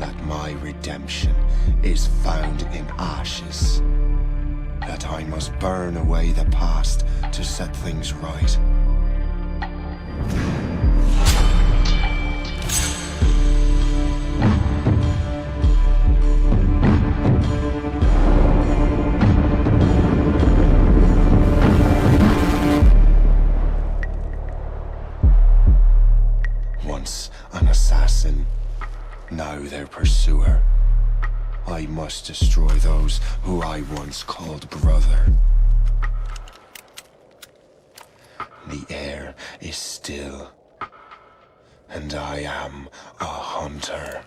that my redemption is found in ashes. That I must burn away the past to set things right. Once an assassin, now their pursuer. I must destroy those who I once called brother. The air is still, and I am a hunter.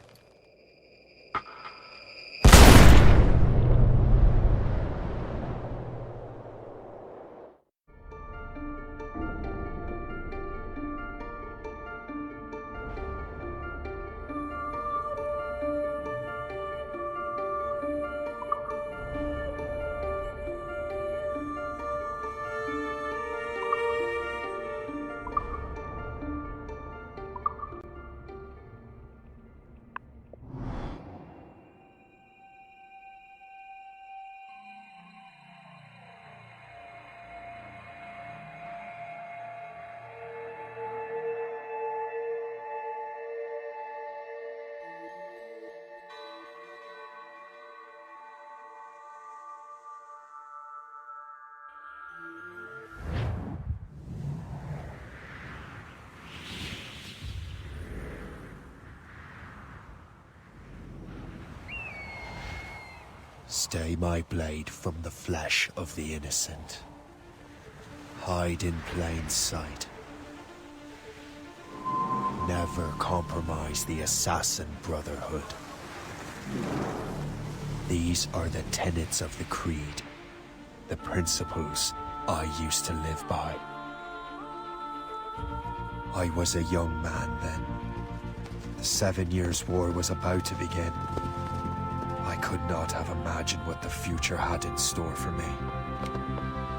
Stay my blade from the flesh of the innocent. Hide in plain sight. Never compromise the Assassin Brotherhood. These are the tenets of the Creed, the principles I used to live by. I was a young man then. The 7 Years' War was about to begin. I could not have imagined what the future had in store for me,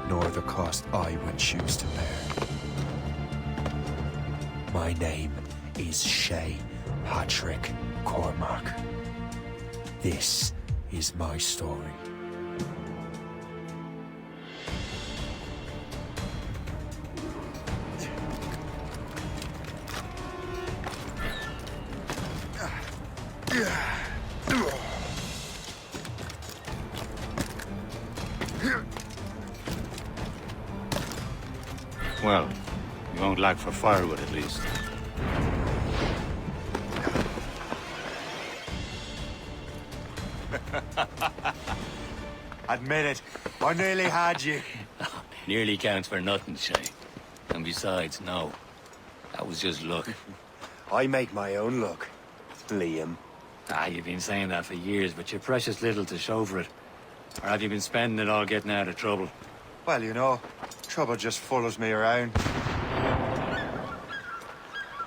nor the cost I would choose to bear. My name is Shay Patrick Cormac. This is my story. Well, you won't lack for firewood at least. Admit it, I nearly had you. Nearly counts for nothing, Shay. And besides, no. That was just luck. I make my own luck, Liam. You've been saying that for years, but you're precious little to show for it. Or have you been spending it all getting out of trouble? Well, you know, trouble just follows me around.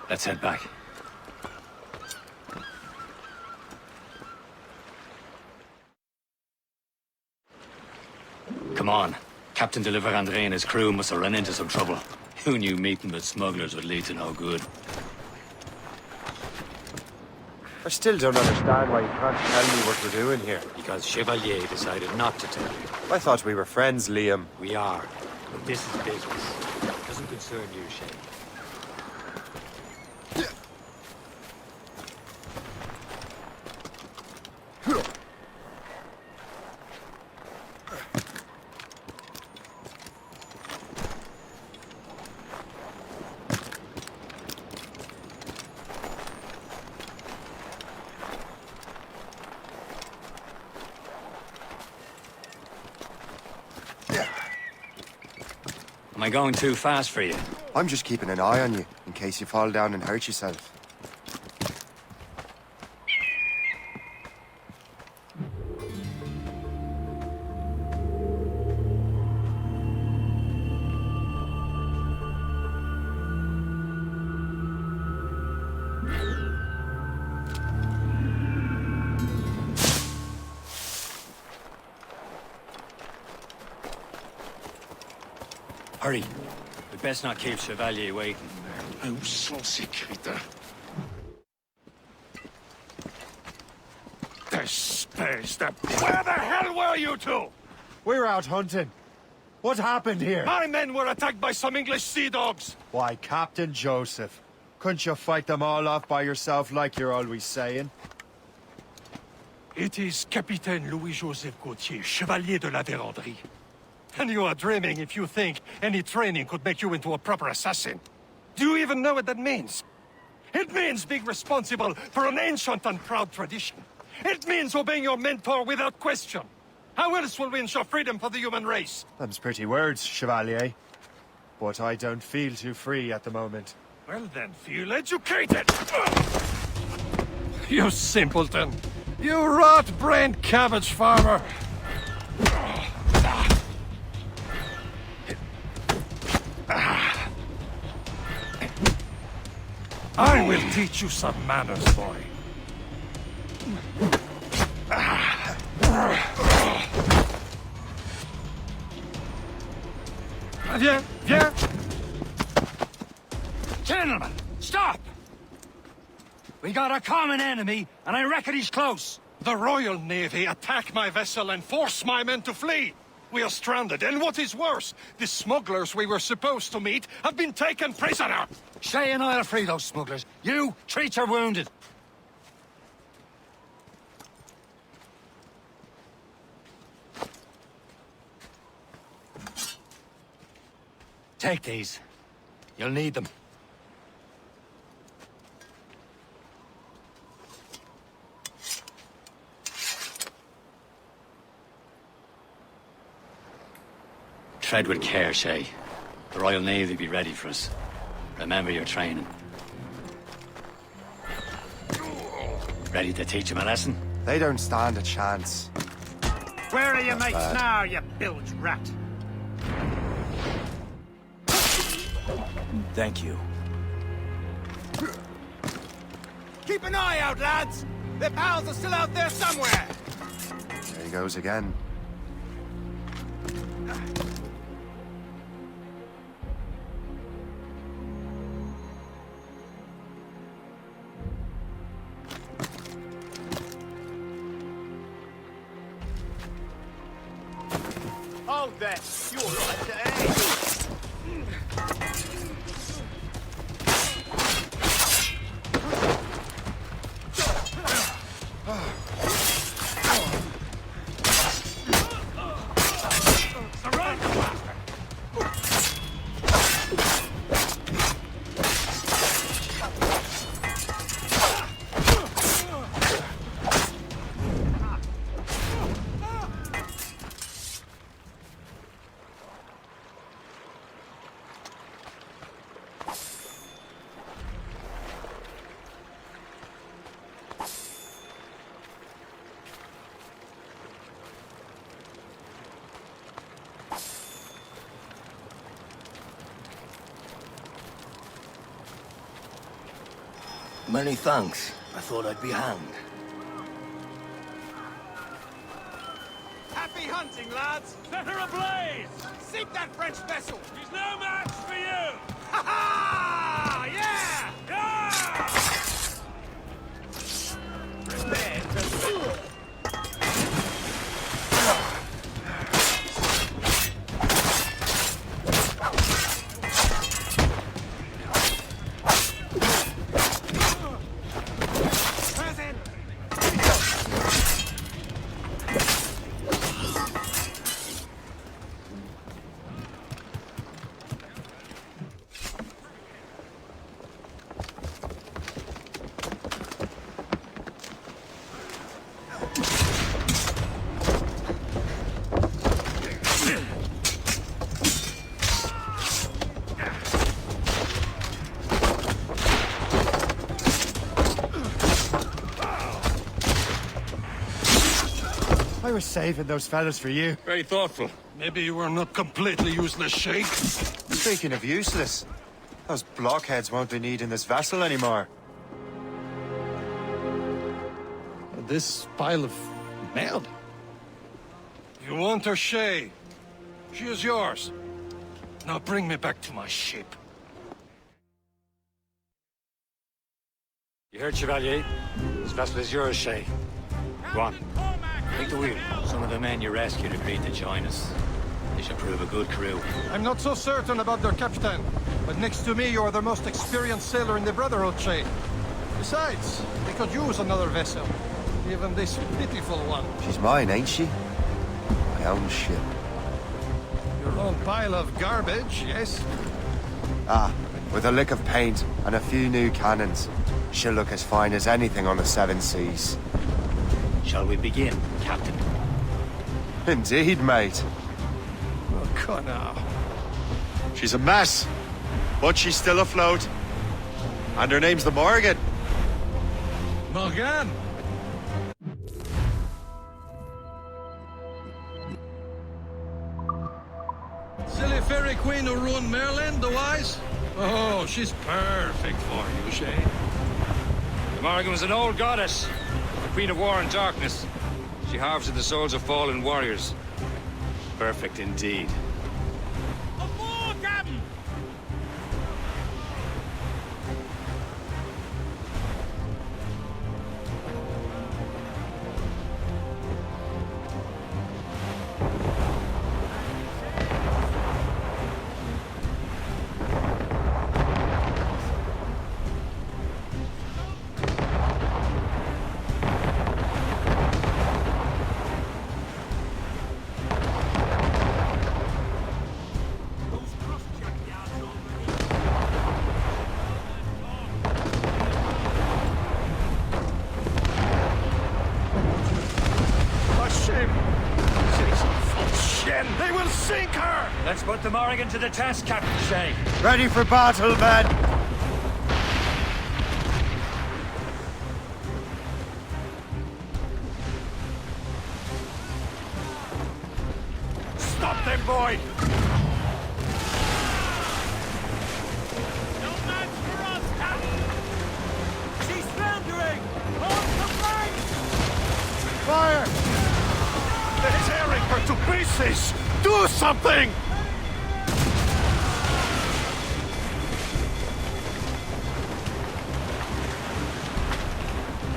Let's head back. Come on. Captain de Andre and his crew must have run into some trouble. Who knew meeting with smugglers would lead to no good? I still don't understand why you can't tell me what we're doing here. Because Chevalier decided not to tell you. I thought we were friends, Liam. We are. But this is business. It doesn't concern you, Shay. Am I going too fast for you? I'm just keeping an eye on you, in case you fall down and hurt yourself. Hurry. We'd best not keep Chevalier waiting. Où sont ces critères? Where the hell were you two? We were out hunting. What happened here? My men were attacked by some English sea dogs. Why, Captain Joseph. Couldn't you fight them all off by yourself like you're always saying? It is Capitaine Louis-Joseph Gauthier, Chevalier de la Vérendrye. And you are dreaming if you think any training could make you into a proper assassin. Do you even know what that means? It means being responsible for an ancient and proud tradition. It means obeying your mentor without question. How else will we ensure freedom for the human race? Them's pretty words, Chevalier. But I don't feel too free at the moment. Well then, feel educated! You simpleton! You rot-brained cabbage farmer! I will teach you some manners, boy. Viens, viens! Gentlemen, stop! We got a common enemy, and I reckon he's close. The Royal Navy attack my vessel and force my men to flee. We are stranded, and what is worse, the smugglers we were supposed to meet have been taken prisoner. Shay and I'll free those smugglers. You, treat your wounded. Take these. You'll need them. Tread with care, Shay. The Royal Navy will be ready for us. Remember your training. Ready to teach him a lesson? They don't stand a chance. Where are your mates now, you bilge rat? Thank you. Keep an eye out, lads! Their pals are still out there somewhere! There he goes again. Hold there! You're right to aim! Many thanks. I thought I'd be hanged. Happy hunting, lads! Set her ablaze! Sink that French vessel! She's no match for you! Ha ha! Yeah! Prepare to... I was saving those fellas for you. Very thoughtful. Maybe you were not completely useless, Sheikh. Speaking of useless, those blockheads won't be needing this vessel anymore. This pile of mail. You want her, Shay? She is yours. Now bring me back to my ship. You heard, Chevalier? This vessel is yours, Shay. Go on. Take the wheel. Some of the men you rescued agreed to join us. They should prove a good crew. I'm not so certain about their captain, but next to me you are the most experienced sailor in the Brotherhood chain. Besides, we could use another vessel. Even this pitiful one. She's mine, ain't she? My own ship. Your own pile of garbage, yes? Ah, with a lick of paint and a few new cannons. She'll look as fine as anything on the seven seas. Shall we begin, Captain? Indeed, mate. Oh, come now. She's a mess, but she's still afloat. And her name's the Morgan. Morgan! Silly fairy queen who ruined Merlin, the wise? Oh, she's perfect for you, Shay. The Morgan was an old goddess, the queen of war and darkness. She harvested the souls of fallen warriors. Perfect indeed. Aboard, Captain! They will sink her! Let's put the Morgan to the test, Captain Shay. Ready for battle, men! Stop them, boy! No match for us, Captain! She's floundering! Hold the flank! Fire! They're tearing her to pieces! Do something!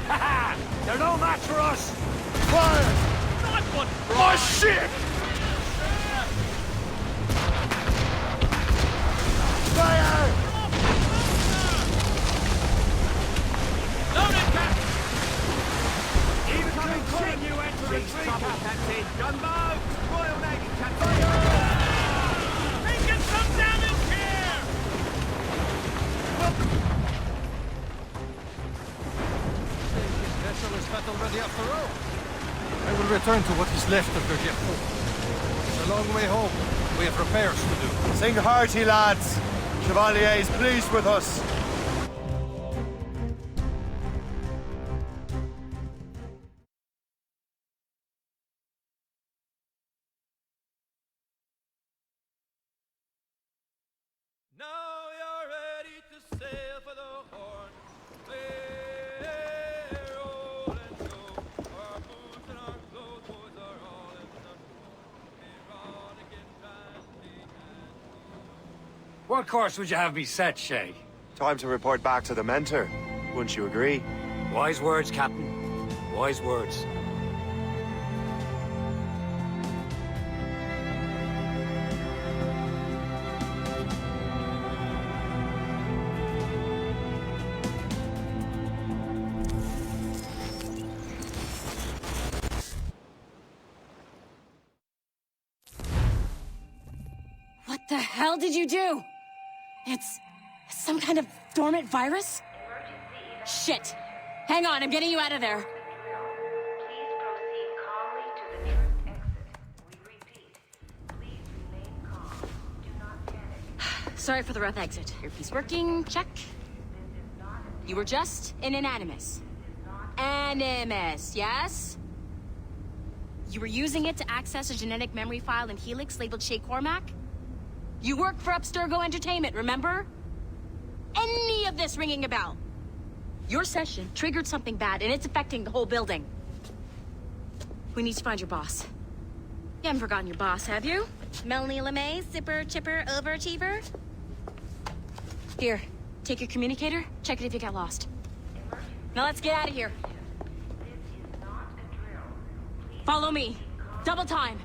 Ha! They're no match for us! Fire! Not one! My ship! Fire! Load it, Captain! Even coming calling you enter retreat, Captain! Gunboat! Royal Navy, Captain! Taking some damage here! This vessel is battle ready after all. I will return to what is left of the ship. It's a long way home. We have repairs to do. Sing hearty, lads. Chevalier is pleased with us. Now you're ready to sail for the Horn. We're old and show. Our boots and our clothes, boys, are all in the pool. We're on again, bandy and What course would you have me set, Shay? Time to report back to the mentor. Wouldn't you agree? Wise words, Captain. Wise words. What the hell did you do? It's some kind of dormant virus? Shit. Hang on, I'm getting you out of there. Please proceed calmly to the nearest exit. We repeat, please remain calm. Do not panic. Sorry for the rough exit. Earpiece working, check. This is not a You were just in an animus. Animus, yes? You were using it to access a genetic memory file in Helix labeled Shay Cormac? You work for Abstergo Entertainment, remember? Any of this ringing a bell? Your session triggered something bad, and it's affecting the whole building. We need to find your boss. You haven't forgotten your boss, have you? Melanie LeMay, zipper, chipper, overachiever? Here, take your communicator, check it if you got lost. Now let's get out of here. This is not a drill. Please Follow me. Double time.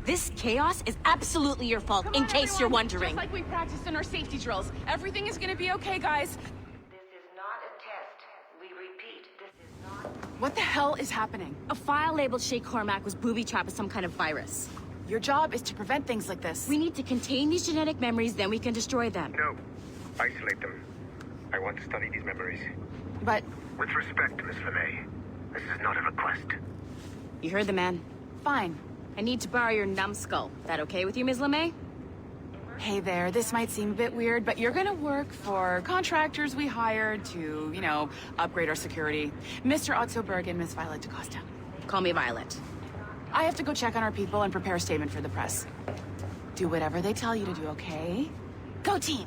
This chaos is absolutely your fault, in case you're wondering. Just like we practiced in our safety drills. Everything is gonna be okay, guys. This is not a test. We repeat, this is not... What the hell is happening? A file labeled Shay Cormac was booby-trapped with some kind of virus. Your job is to prevent things like this. We need to contain these genetic memories, then we can destroy them. No. Isolate them. I want to study these memories. But With respect, Miss LeMay, this is not a request. You heard the man. fine. I need to borrow your numbskull. That okay with you, Ms. LeMay? Hey there, this might seem a bit weird, but you're gonna work for contractors we hired to, you know, upgrade our security. Mr. Otto Berg and Miss Violet DaCosta. Call me Violet. I have to go check on our people and prepare a statement for the press. Do whatever they tell you to do, okay? Go team!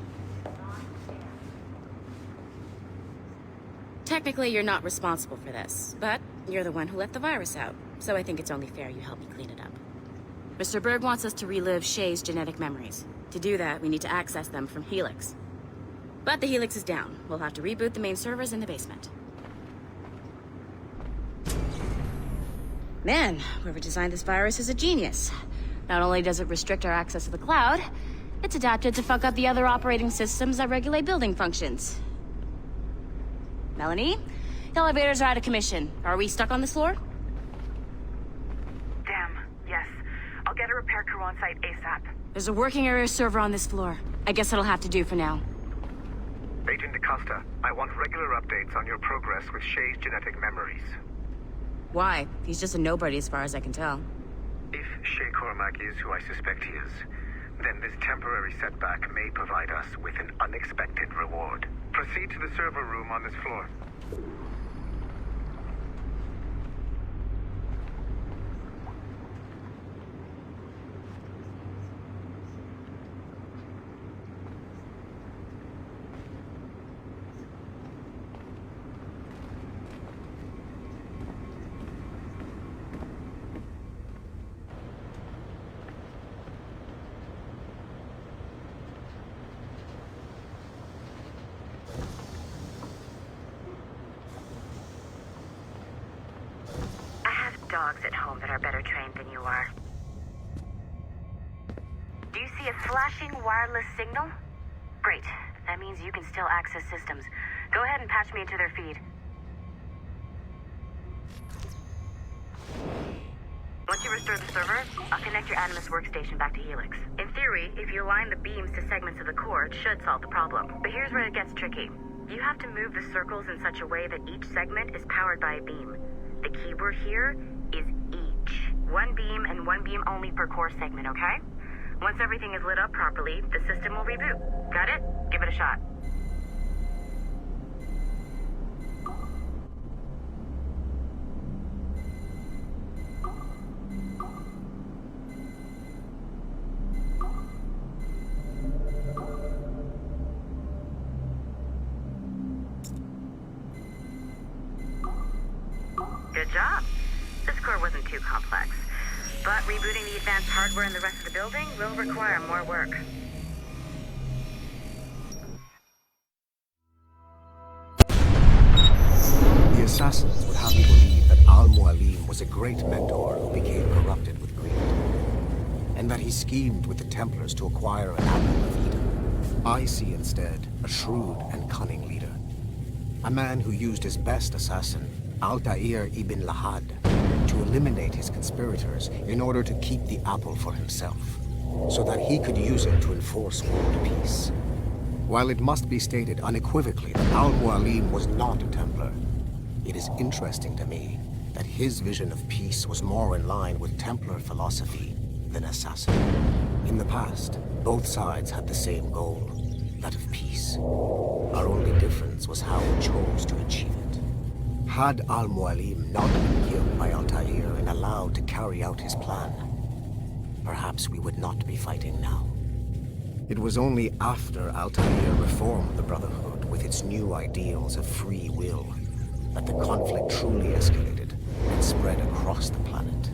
Technically, you're not responsible for this, but you're the one who let the virus out, so I think it's only fair you help me clean it up. Mr. Berg wants us to relive Shay's genetic memories. To do that, we need to access them from Helix. But the Helix is down. We'll have to reboot the main servers in the basement. Man, whoever designed this virus is a genius. Not only does it restrict our access to the cloud, it's adapted to fuck up the other operating systems that regulate building functions. Melanie? The elevators are out of commission. Are we stuck on this floor? Damn, yes. I'll get a repair crew on site ASAP. There's a working area server on this floor. I guess that'll have to do for now. Agent DaCosta, I want regular updates on your progress with Shay's genetic memories. Why? He's just a nobody as far as I can tell. If Shay Cormac is who I suspect he is, then this temporary setback may provide us with an unexpected reward. Proceed to the server room on this floor. Dogs at home that are better trained than you are. Do you see a flashing wireless signal? Great. That means you can still access systems. Go ahead and patch me into their feed. Once you restore the server, I'll connect your Animus workstation back to Helix. In theory, if you align the beams to segments of the core, it should solve the problem. But here's where it gets tricky. You have to move the circles in such a way that each segment is powered by a beam. The keyword here is each. One beam and one beam only per core segment, okay? Once everything is lit up properly, the system will reboot. Got it? Give it a shot. Good job. This core wasn't too complex, but rebooting the advanced hardware in the rest of the building will require more work. The assassins would have you believe that Al-Mualim was a great mentor who became corrupted with greed, and that he schemed with the Templars to acquire an apple of Eden. I see instead a shrewd and cunning leader, a man who used his best assassin, Altair ibn Lahad, to eliminate his conspirators in order to keep the apple for himself, so that he could use it to enforce world peace. While it must be stated unequivocally that Al-Mualim was not a Templar, it is interesting to me that his vision of peace was more in line with Templar philosophy than assassin. In the past, both sides had the same goal, that of peace. Our only difference was how we chose to achieve it. Had Al-Mualim not been killed by Altair and allowed to carry out his plan, perhaps we would not be fighting now. It was only after Altair reformed the Brotherhood with its new ideals of free will that the conflict truly escalated and spread across the planet.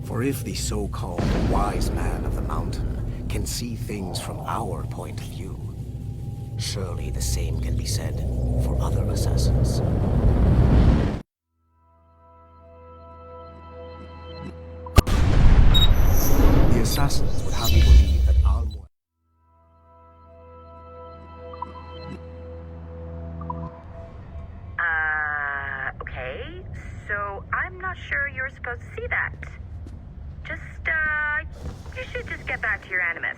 For if the so-called wise man of the mountain can see things from our point of view, surely the same can be said for other assassins. assassins would have you believe that Almor... Okay. So, I'm not sure you're supposed to see that. Just, you should just get back to your Animus.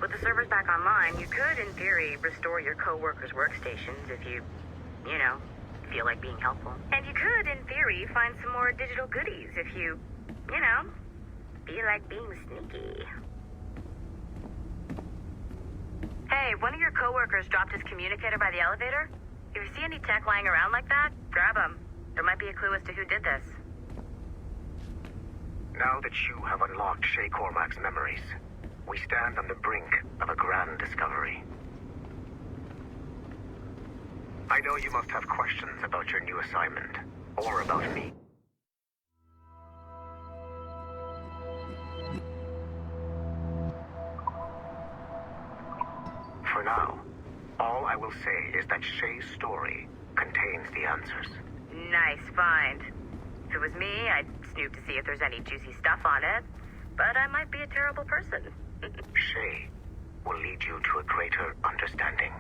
With the servers back online, you could, in theory, restore your co-workers' workstations if you know, feel like being helpful. And you could, in theory, find some more digital goodies if you know, feel like being sneaky. Hey, one of your co-workers dropped his communicator by the elevator. If you see any tech lying around like that, grab them. There might be a clue as to who did this. Now that you have unlocked Shay Cormac's memories, we stand on the brink of a grand discovery. I know you must have questions about your new assignment, or about me. For now, all I will say is that Shay's story contains the answers. Nice find. If it was me, I'd snoop to see if there's any juicy stuff on it. But I might be a terrible person. Shay will lead you to a greater understanding.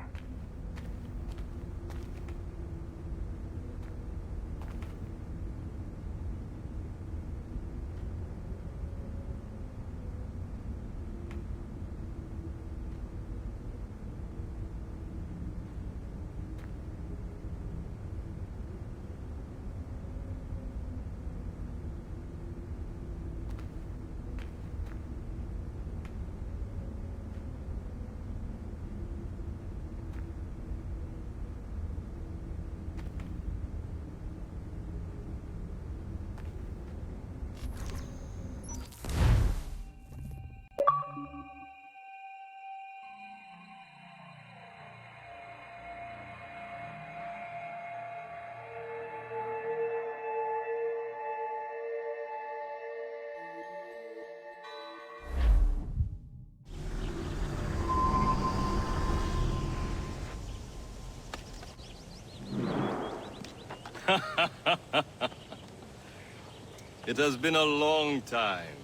It has been a long time.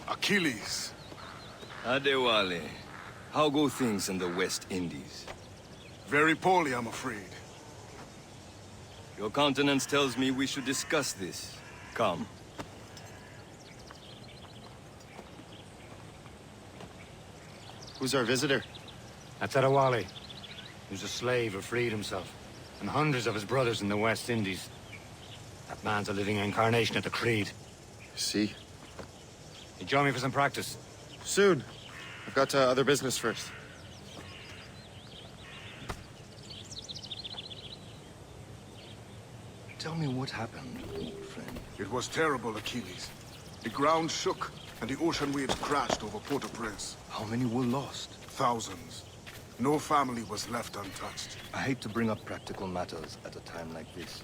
Achilles. Adewale, how go things in the West Indies? Very poorly, I'm afraid. Your countenance tells me we should discuss this. Come. Who's our visitor? That's Adewale, who's a slave who freed himself, and hundreds of his brothers in the West Indies. That man's a living incarnation of the Creed. See? You join me for some practice? Soon. I've got other business first. Tell me what happened, old friend. It was terrible, Achilles. The ground shook, and the ocean waves crashed over Port-au-Prince. How many were lost? Thousands. No family was left untouched. I hate to bring up practical matters at a time like this.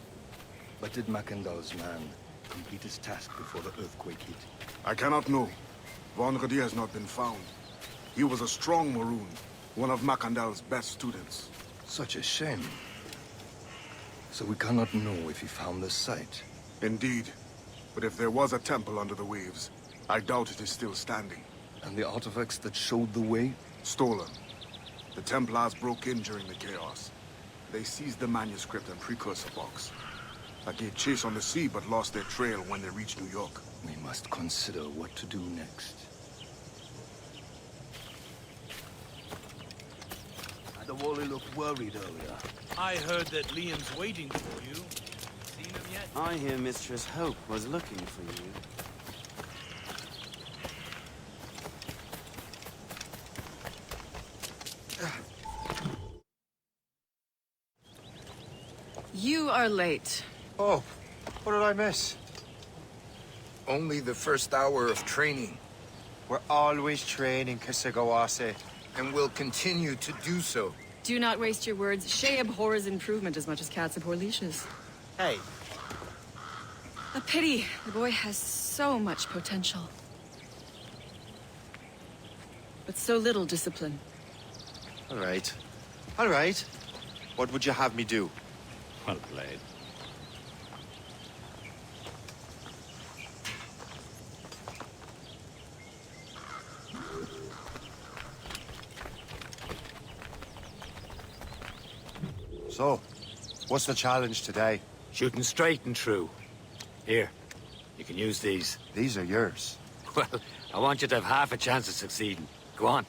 But did Mackandal's man complete his task before the earthquake hit? I cannot know. Vonredi has not been found. He was a strong Maroon, one of Mackandal's best students. Such a shame. So we cannot know if he found the site. Indeed. But if there was a temple under the waves, I doubt it is still standing. And the artifacts that showed the way? Stolen. The Templars broke in during the chaos. They seized the manuscript and precursor box. I gave chase on the sea, but lost their trail when they reached New York. We must consider what to do next. Adewale looked worried earlier. I heard that Liam's waiting for you. Seen him yet? I hear Mistress Hope was looking for you. You are late. Oh, what did I miss? Only the first hour of training. We're always training, Kasagawase. And will continue to do so. Do not waste your words. Shay abhors improvement as much as cats abhor leashes. Hey. A pity. The boy has so much potential. But so little discipline. All right. All right. What would you have me do? Well played. So, what's the challenge today? Shooting straight and true. Here, you can use these. These are yours. Well, I want you to have half a chance of succeeding. Go on.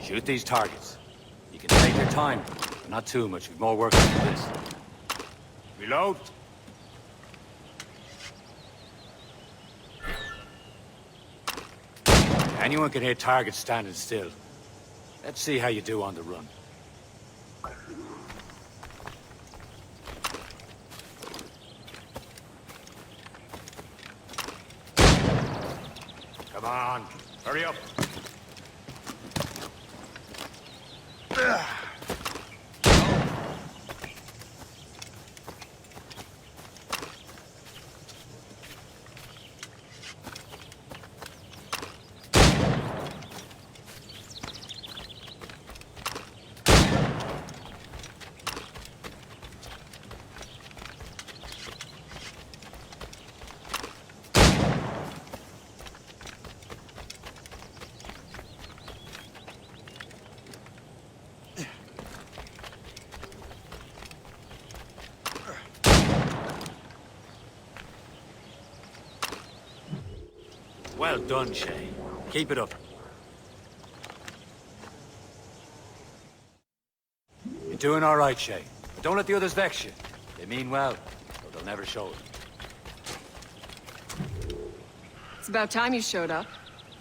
Shoot these targets. You can take your time, but not too much. We've more work to do this. Reload. Anyone can hit targets standing still. Let's see how you do on the run. Come on, hurry up. Well done, Shay. Keep it up. You're doing all right, Shay. But don't let the others vex you. They mean well, but they'll never show it. It's about time you showed up.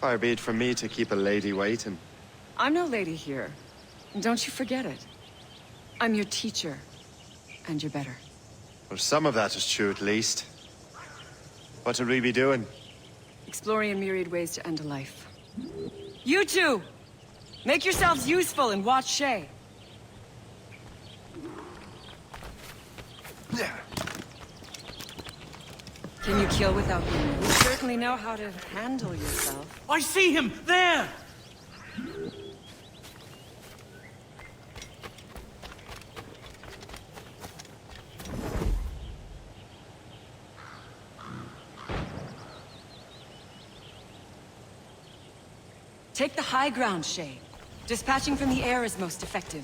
Far be it from me to keep a lady waiting. I'm no lady here. Don't you forget it. I'm your teacher. And you're better. Well, some of that is true at least. What will we be doing? Exploring a myriad ways to end a life. You two! Make yourselves useful and watch Shay. Can you kill without being? You certainly know how to handle yourself. I see him! There! Take the high ground, Shay. Dispatching from the air is most effective.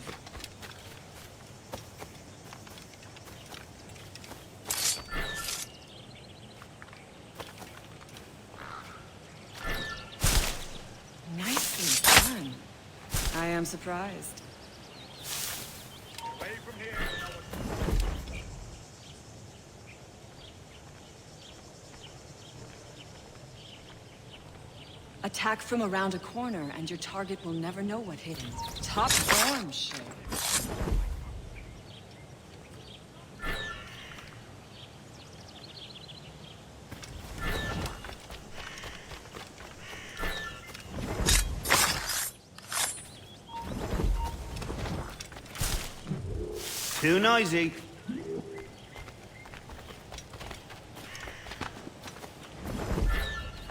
Nicely done. I am surprised. Attack from around a corner, and your target will never know what hit him. Top form, Shay. Too noisy.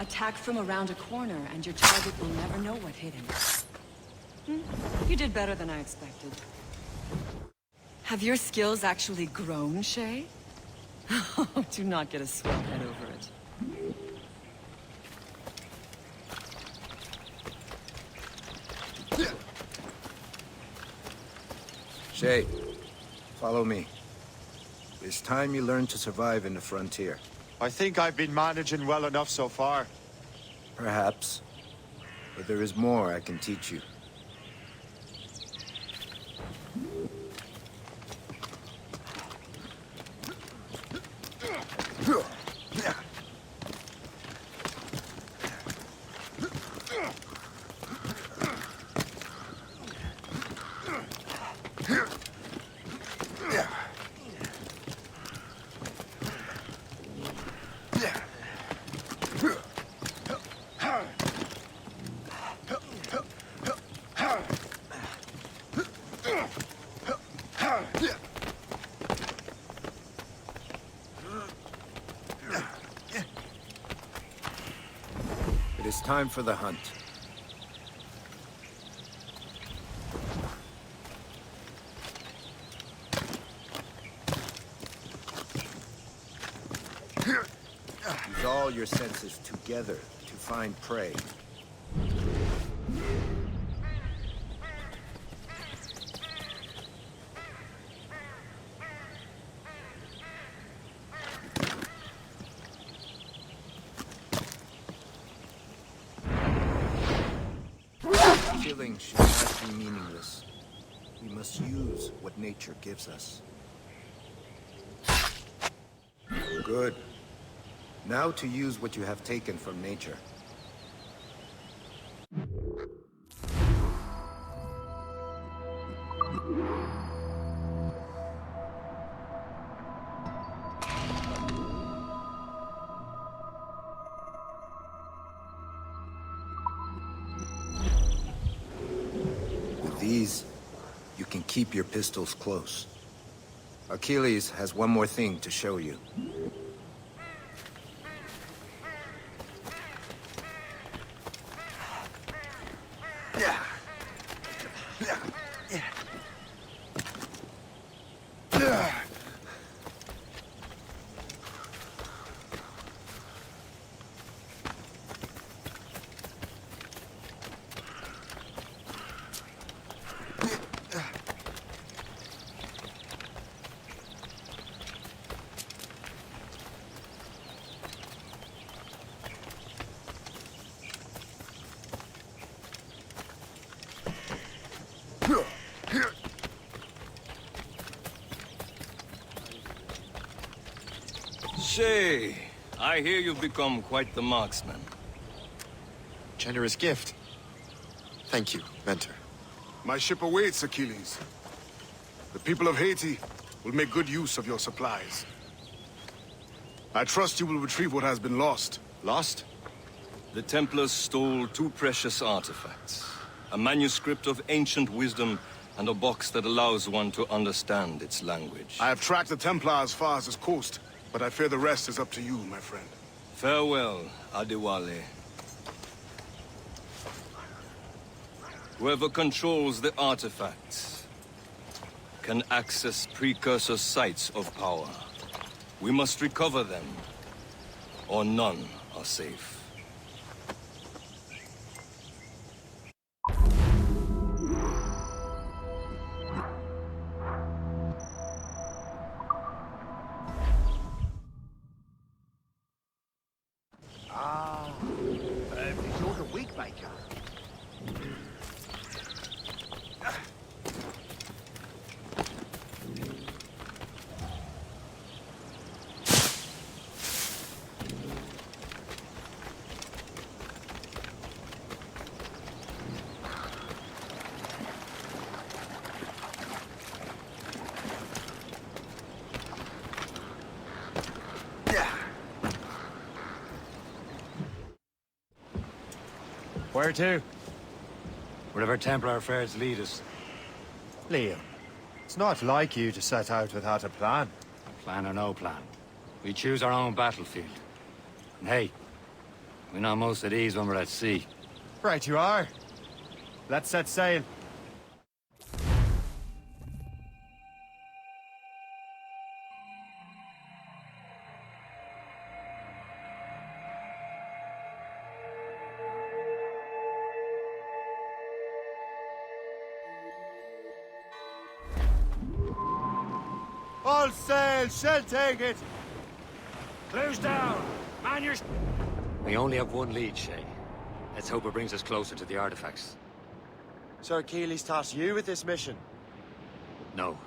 Attack from around a corner, and your target will never know what hit him. You did better than I expected. Have your skills actually grown, Shay? Do not get a swell head over it. Shay, follow me. It's time you learn to survive in the frontier. I think I've been managing well enough so far. Perhaps. But there is more I can teach you. It is time for the hunt. Use all your senses together to find prey. Killing should not be meaningless. We must use what nature gives us. Good. Now to use what you have taken from nature. With these, you can keep your pistols close. Achilles has one more thing to show you. Shay, I hear you've become quite the marksman. Generous gift. Thank you, Mentor. My ship awaits, Achilles. The people of Haiti will make good use of your supplies. I trust you will retrieve what has been lost. Lost? The Templars stole two precious artifacts. A manuscript of ancient wisdom and a box that allows one to understand its language. I have tracked the Templar as far as this coast, but I fear the rest is up to you, my friend. Farewell, Adewale. Whoever controls the artifacts can access precursor sites of power. We must recover them, or none are safe. You're the wig maker. Where to? Wherever Templar affairs lead us. Liam, it's not like you to set out without a plan. Plan or no plan. We choose our own battlefield. And hey, we know most of these when we're at sea. Right you are. Let's set sail. All sail, shall take it! Close down! Man your... We only have one lead, Shay. Let's hope it brings us closer to the artifacts. So Achilles tasked you with this mission? No.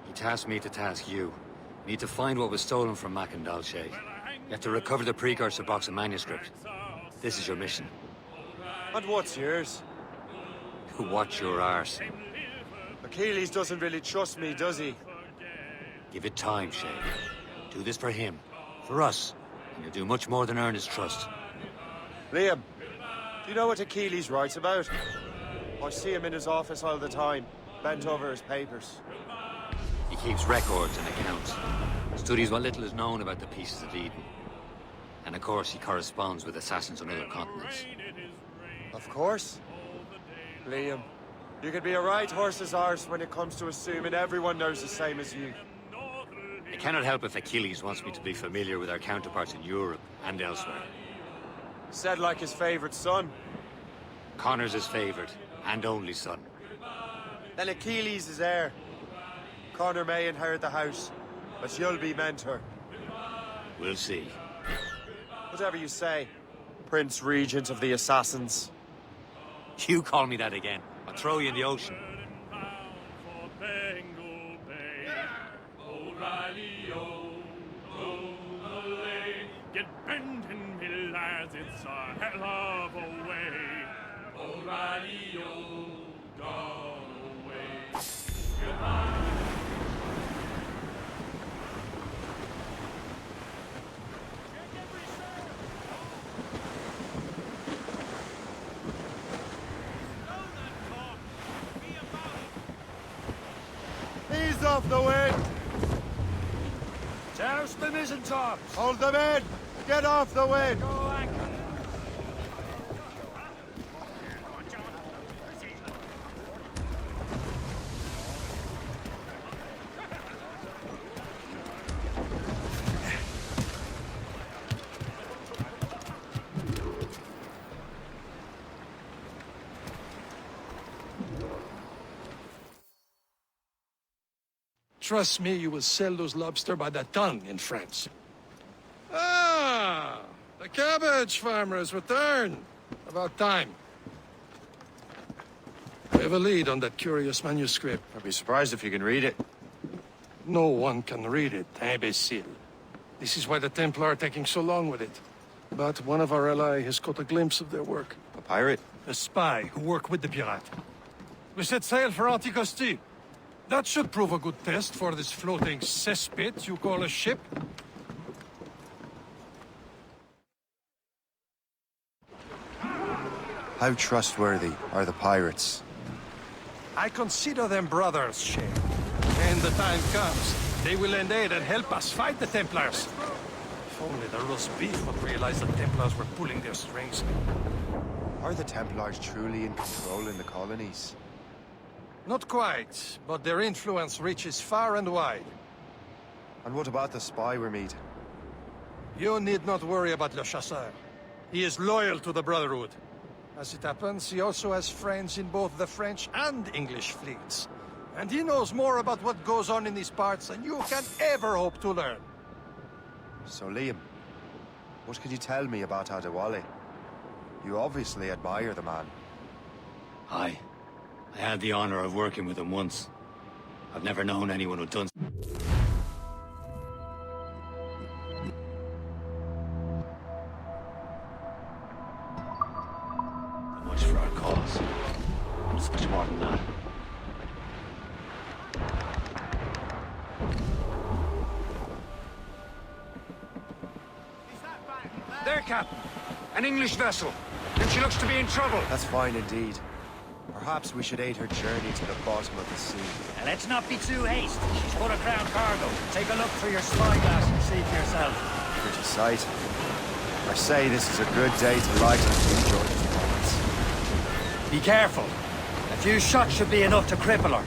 He tasked me to task you. We need to find what was stolen from Mac and Dalshay. You have to recover the precursor box of manuscript. This is your mission. And what's yours? Watch your arse. Achilles doesn't really trust me, does he? Give it time, Shay. Do this for him. For us. And you'll do much more than earn his trust. Liam, do you know what Achilles writes about? I see him in his office all the time, bent over his papers. He keeps records and accounts. Studies what little is known about the pieces of Eden. And of course, he corresponds with assassins on other continents. Of course. Liam, you could be a right horse's arse when it comes to assuming everyone knows the same as you. I cannot help if Achilles wants me to be familiar with our counterparts in Europe and elsewhere. Said like his favorite son. Connor's his favourite, and only son. Then Achilles is heir. Connor may inherit the house, but you'll be mentor. We'll see. Whatever you say, Prince Regent of the Assassins. You call me that again, I'll throw you in the ocean. Get bending, me lads, it's a hell of a way. O'Reilly, Galway. Goodbye. Ease off the wind! Douse the mizzen-tops! Hold them in! Get off the wind! Go anchor! Trust me, you will sell those lobster by the ton in France. Ah, the cabbage farmer has returned. About time. We have a lead on that curious manuscript. I'd be surprised if you can read it. No one can read it, imbecile. This is why the Templar are taking so long with it. But one of our allies has caught a glimpse of their work. A pirate? A spy who worked with the pirate. We set sail for Anticosti. That should prove a good test for this floating cesspit you call a ship. How trustworthy are the pirates? I consider them brothers, Shay. When the time comes, they will lend aid and help us fight the Templars. If only the roast beef would realize the Templars were pulling their strings. Are the Templars truly in control in the colonies? Not quite, but their influence reaches far and wide. And what about the spy we're meeting? You need not worry about Le Chasseur. He is loyal to the Brotherhood. As it happens, he also has friends in both the French and English fleets. And he knows more about what goes on in these parts than you can ever hope to learn. So Liam, what could you tell me about Adewale? You obviously admire the man. Aye. I had the honor of working with him once. I've never known anyone who'd done... much for our cause. It's much more than that. There, Captain. An English vessel. And she looks to be in trouble. That's fine indeed. Perhaps we should aid her journey to the bottom of the sea. Now, let's not be too hasty. She's full of crown cargo. Take a look through your spyglass and see for yourself. Pretty sight. I say this is a good day to light on King George's province. Be careful. A few shots should be enough to cripple her.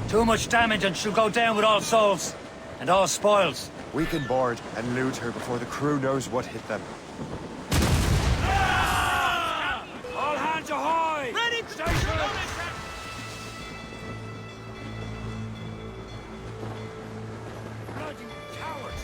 Too much damage and she'll go down with all souls. And all spoils. We can board and loot her before the crew knows what hit them. All hands ahoy! Ready! Station! Bloody cowards!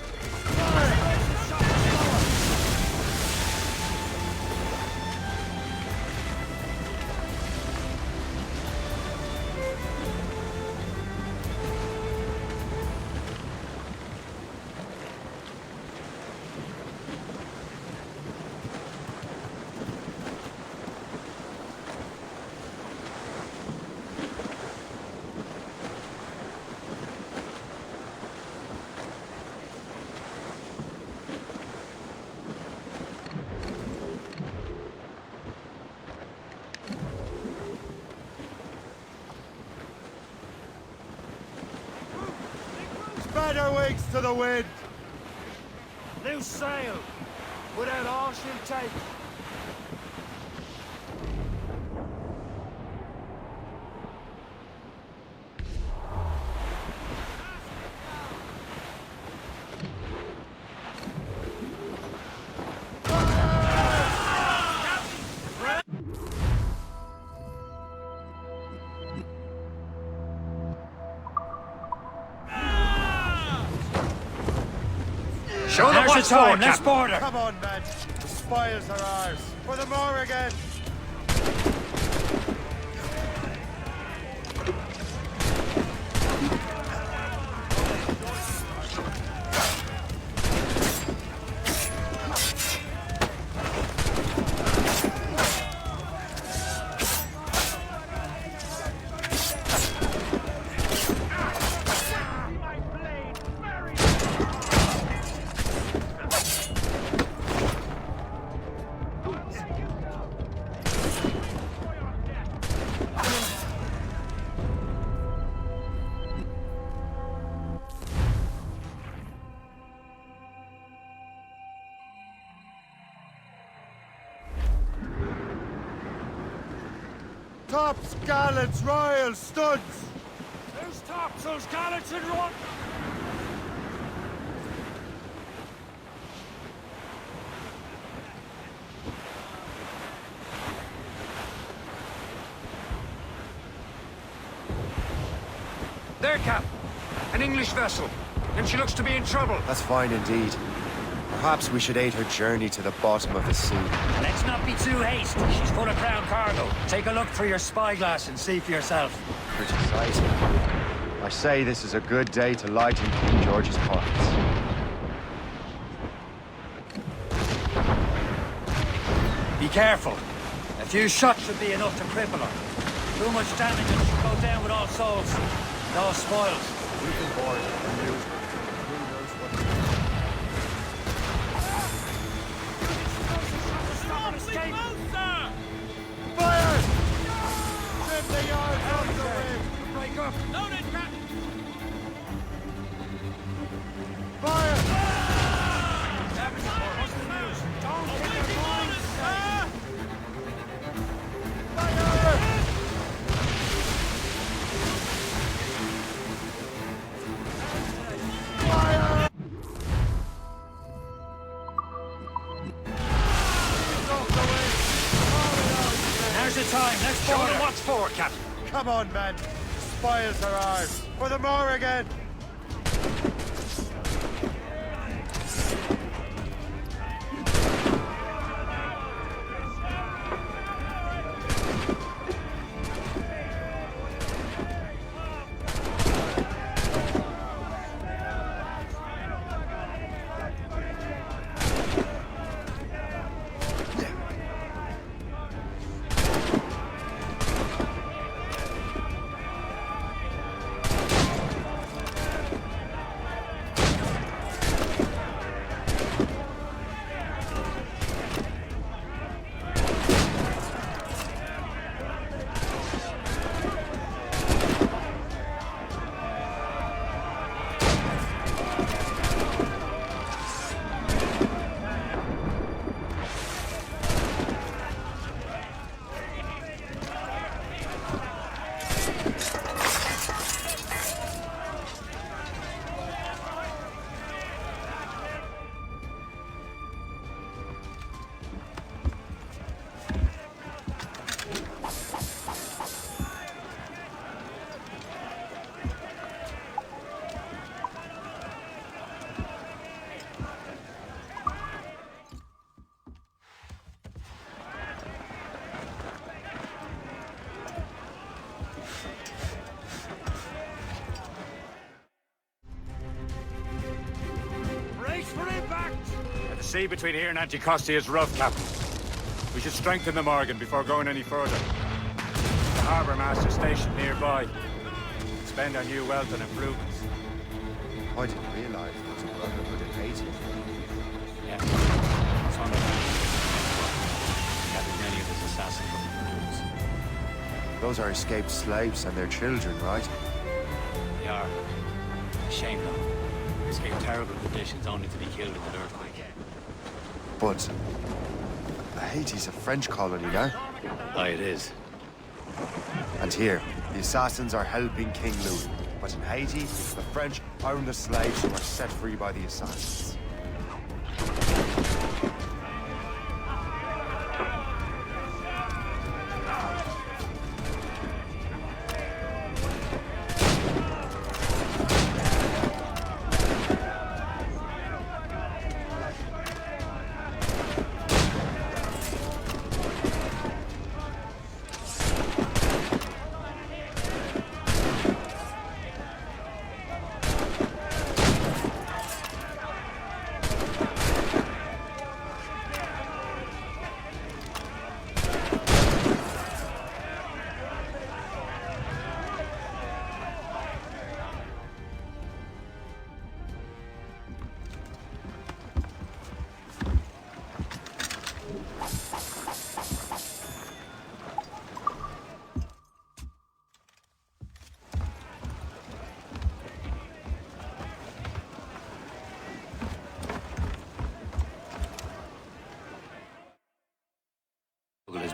Spread her wings to the wind! Loose sail! Put out all she'll take. Show them Now's what's the time. for, Let's Captain. border. Come on, men. The spoils are ours. For the Morrigan. Tops, gallants, royals, studs! Who's tops? Those gallants and run! There, Cap. An English vessel. And she looks to be in trouble. That's fine indeed. Perhaps we should aid her journey to the bottom of the sea. Let's not be too hasty. She's full of crown cargo. Take a look through your spyglass and see for yourself. Pretty sight. I say this is a good day to lighten King George's pockets. Be careful. A few shots should be enough to cripple her. Too much damage and she'll go down with all souls. And all spoils. We can board and lose her. Who knows what to do. Fire! Trim the yards off the wind! Break up! Loaded, Captain! Fire! What's the news? Don't get your minds set! Fire! Fire! Now's the time. Let's Show border. them what's for, Captain. Come on, men. The spoils are ours. For the Morrigan. The sea between here and Anticosti is rough, Captain. We should strengthen the Morgan before going any further. The harbour master stationed nearby. Spend our new wealth on improvements. I didn't realize there was a brotherhood in Haiti. Yeah. It's on the map. Gathered many of his assassins from the ruins. Those are escaped slaves and their children, right? They are. Shame though. Escaped terrible conditions only to be killed in an earthquake. But Haiti's a French colony now. Aye, it is. And here, the assassins are helping King Louis. But in Haiti, the French own the slaves who are set free by the assassins.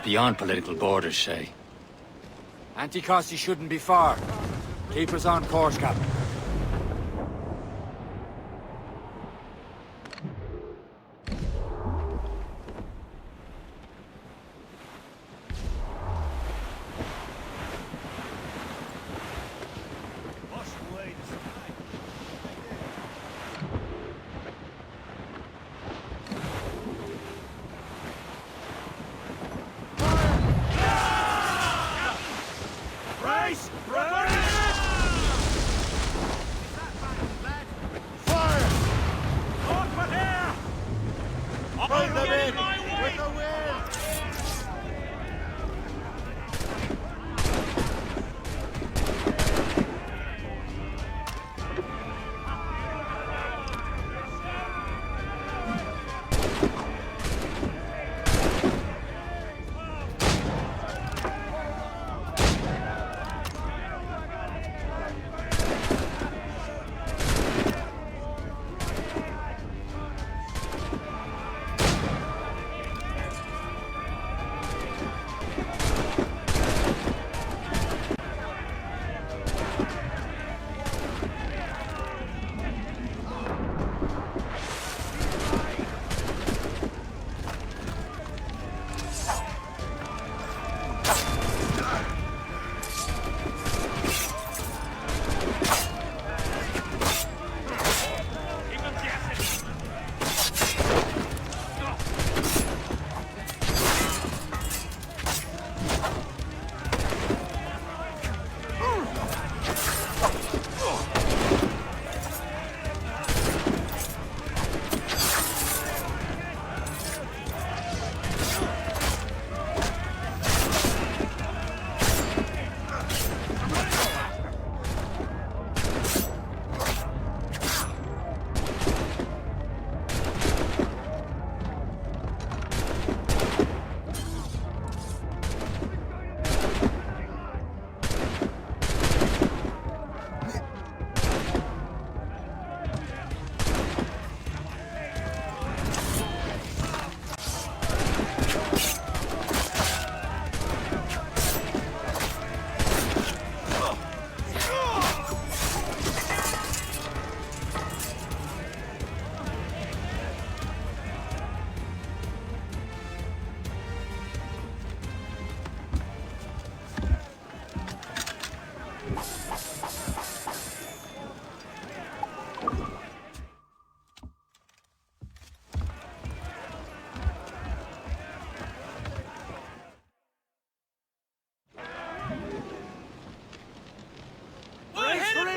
beyond political borders, Shay. Anticosti shouldn't be far. Keep us on course, Captain.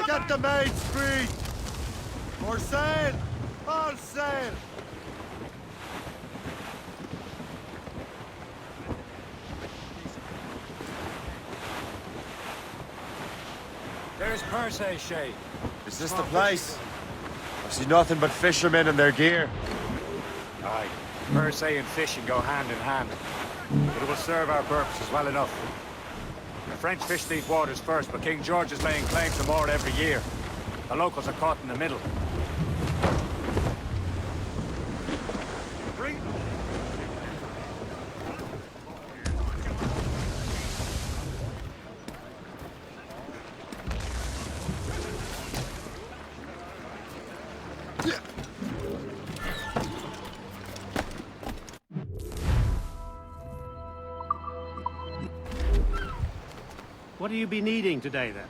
Get the main street! For sail! All sail! There's Persay, Shay. Is this the place? I see nothing but fishermen and their gear. Aye. Persay and fishing go hand in hand. But it will serve our purposes well enough. The French fish these waters first, but King George is laying claim to more every year. The locals are caught in the middle. What do you be needing today, then?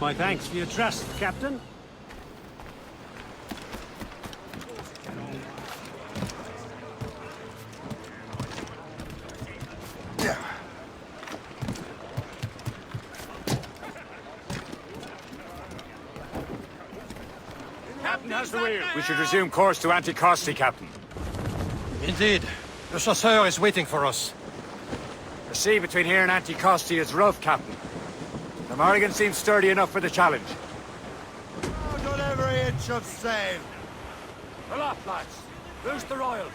My thanks for your trust, Captain. Captain has the wheel. We should resume course to Anticosti, Captain. Indeed. The chasseur is waiting for us. The sea between here and Anticosti is rough, Captain. The Morrigan seems sturdy enough for the challenge. Not every inch of sail. Pull up, lads. Boost the royals.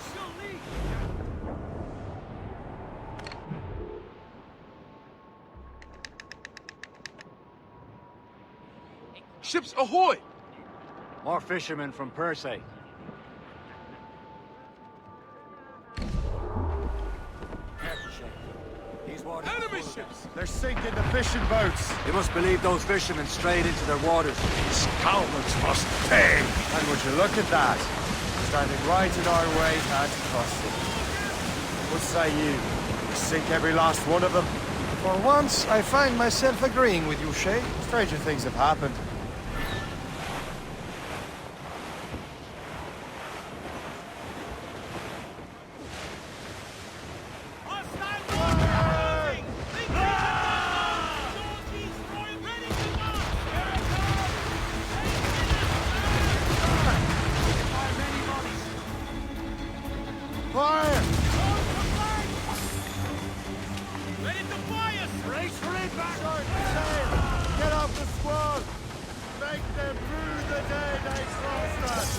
Ships ahoy! More fishermen from Persay. Enemy ships! They're sinking the fishing boats. They must believe those fishermen strayed into their waters. Scoundrels must pay! And would you look at that? Standing right in our way to Anticosti. What say you? We sink every last one of them? For once, I find myself agreeing with you, Shay. Stranger things have happened. Fire! Ready to fire! Race for it back! Get off the squad! Make them rue the day they crossed us!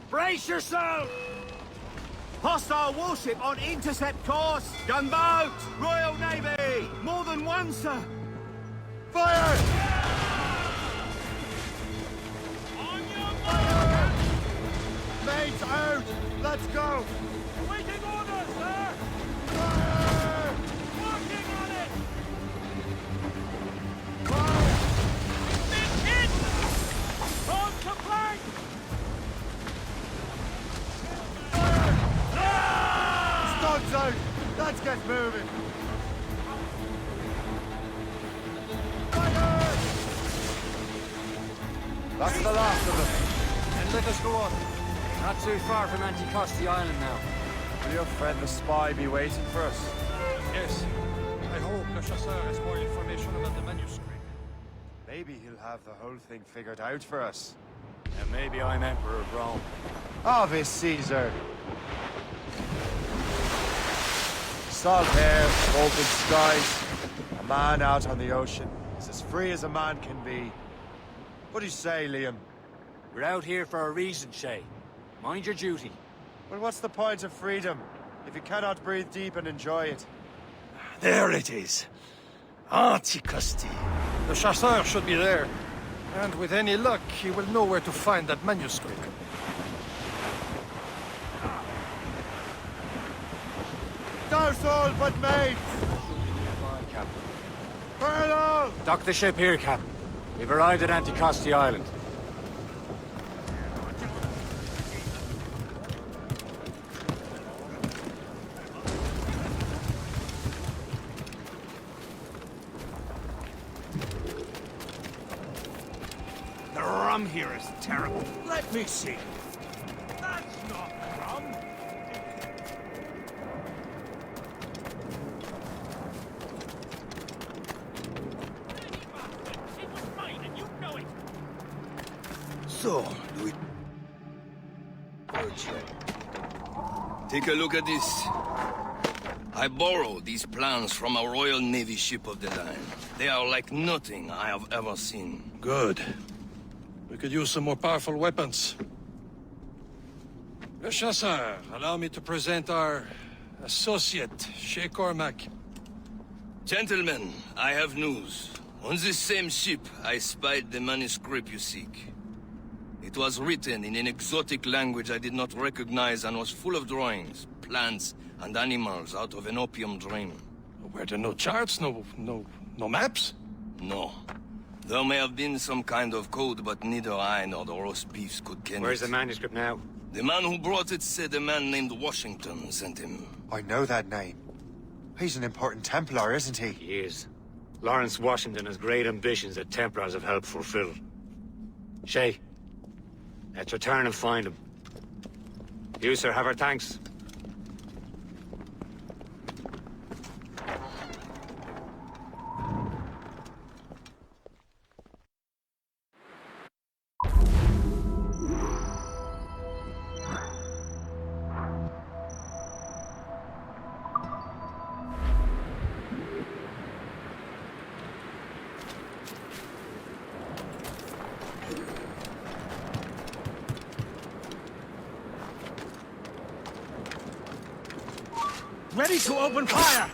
Brace yourself! Hostile warship on intercept course! Gunboat! Royal Navy! More than one, sir! Fire! Mates out! Let's go! Waiting orders, sir! Fire! Working on it! Fire! Big hit! On to flank! Studs out! Let's get moving! Fire! That's the last of them. And let us go on. Not too far from Anticosti Island now. Will your friend the spy be waiting for us? Yes. I hope the chasseur has more information about the manuscript. Maybe he'll have the whole thing figured out for us. And maybe I'm Emperor of Rome. Ave Caesar! Salt air, open skies. A man out on the ocean is as free as a man can be. What do you say, Liam? We're out here for a reason, Shay. Mind your duty. Well, what's the point of freedom if you cannot breathe deep and enjoy it? There it is. Anticosti. The chasseur should be there. And with any luck, he will know where to find that manuscript. Douse all but mates! Captain. Dock the ship here, Captain. We've arrived at Anticosti Island. The rum here is terrible. Let me see. That's not rum. So, do we... Take a look at this. I borrowed these plans from a Royal Navy ship of the line. They are like nothing I have ever seen. Good. We could use some more powerful weapons. Le Chasseur, allow me to present our associate, Shay Cormac. Gentlemen, I have news. On this same ship, I spied the manuscript you seek. It was written in an exotic language I did not recognize and was full of drawings, plants, and animals out of an opium dream. Were there no charts, no maps? No. There may have been some kind of code, but neither I nor the roast beefs could ken it. Where's the manuscript now? The man who brought it said a man named Washington sent him. I know that name. He's an important Templar, isn't he? He is. Lawrence Washington has great ambitions that Templars have helped fulfill. Shay, let's return and find him. You, sir, have our thanks. Ready to open fire!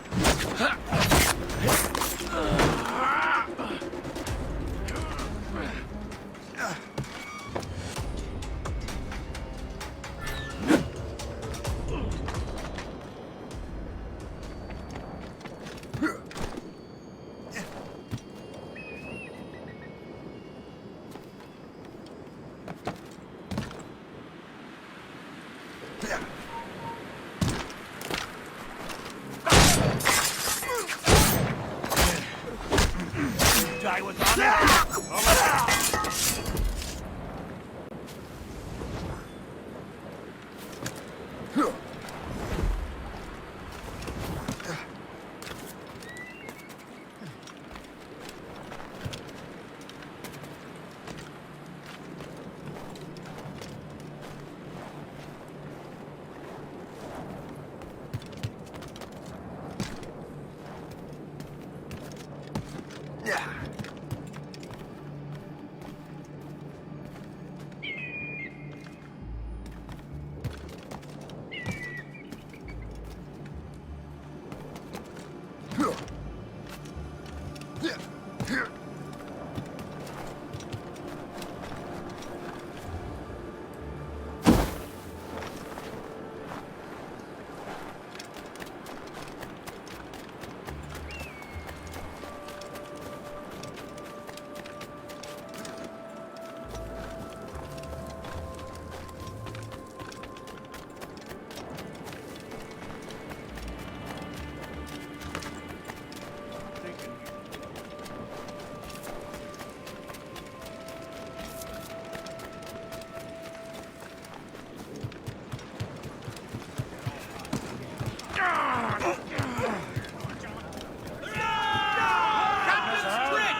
Die with honor!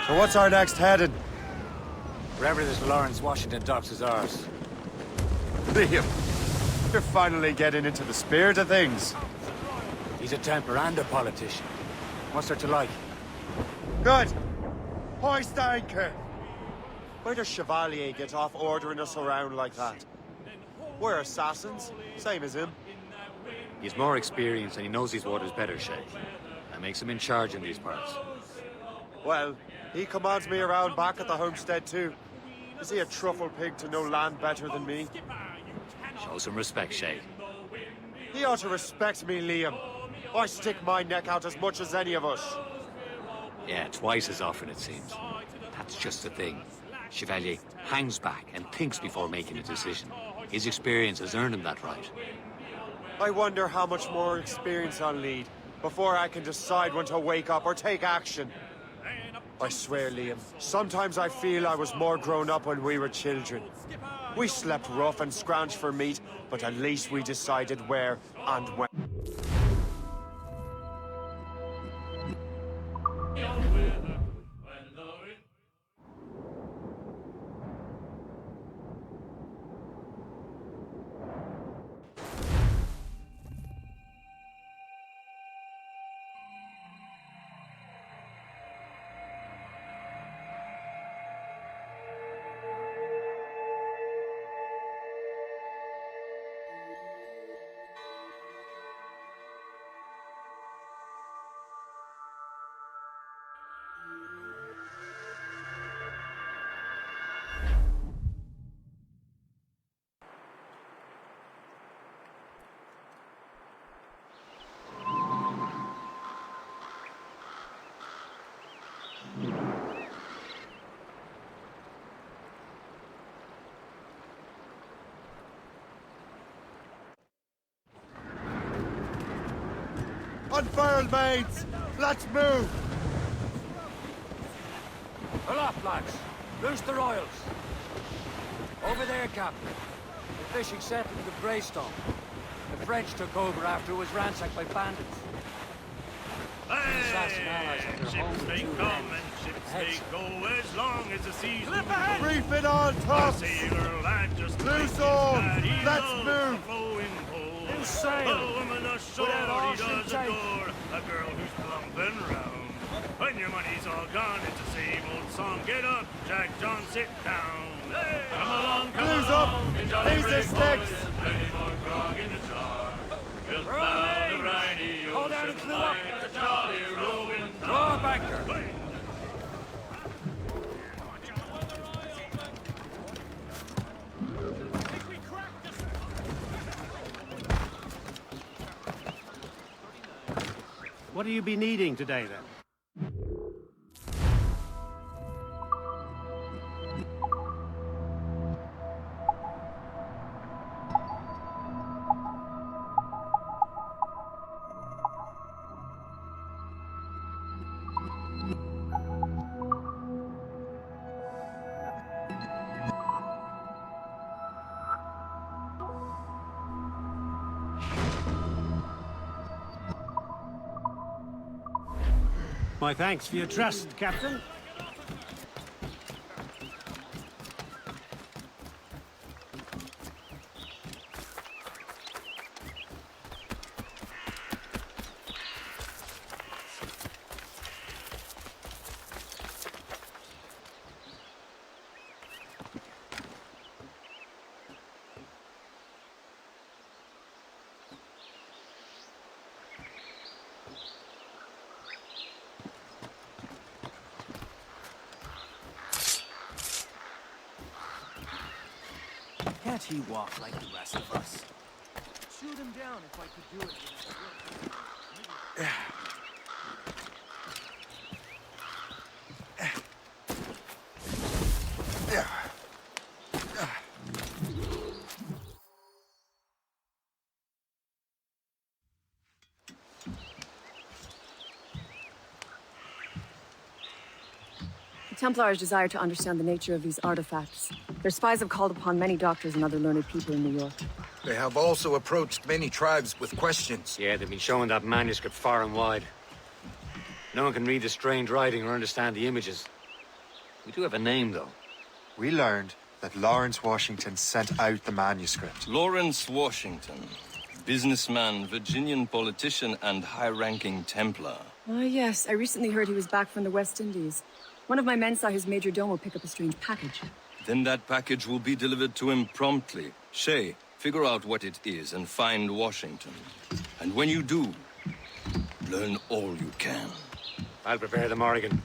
So what's our next heading? Wherever this Lawrence Washington docks is ours. Liam, you're finally getting into the spirit of things. He's a Templar and a politician. What's there to like? Good. Hoist anchor. Where does Chevalier get off ordering us around like that? We're assassins, same as him. He's more experienced and he knows these waters better, Shay. That makes him in charge in these parts. Well, he commands me around back at the homestead too. Is he a truffle pig to know land better than me? Show some respect, Shay. He ought to respect me, Liam. I stick my neck out as much as any of us. Yeah, twice as often, it seems. That's just the thing. Chevalier hangs back and thinks before making a decision. His experience has earned him that right. I wonder how much more experience I'll need before I can decide when to wake up or take action. I swear, Liam, sometimes I feel I was more grown up when we were children. We slept rough and scrounged for meat, but at least we decided where and when. Unfurl, mates! Let's move! Pull up, lads. Loose the royals. Over there, Captain. The fishing settled with Greystone. The French took over after it was ransacked by bandits. Ships they come and ships they go as long as the seas move. Reef it on, top! Sailor lad just loose off! Let's move! Loose sail! A woman ashore, he does adore a girl who's plumping round. When your money's all gone, it's the same old song. Get up, Jack John, sit down. Hey, come along, come Blues along. up! These are sticks! Plenty more grog in the jar. We'll plow the briny Hold down and clew up! the jolly rolling Draw a banker! What do you be needing today, then? My thanks for your trust, Captain. Can't he walk like the rest of us? Shoot him down if I could do it. The Templars desire to understand the nature of these artifacts. Their spies have called upon many doctors and other learned people in New York. They have also approached many tribes with questions. Yeah, they've been showing that manuscript far and wide. No one can read the strange writing or understand the images. We do have a name, though. We learned that Lawrence Washington sent out the manuscript. Lawrence Washington. Businessman, Virginian politician, and high-ranking Templar. Ah, yes. I recently heard he was back from the West Indies. One of my men saw his major domo pick up a strange package. Then that package will be delivered to him promptly. Shay, figure out what it is and find Washington. And when you do, learn all you can. I'll prepare the Morrigan.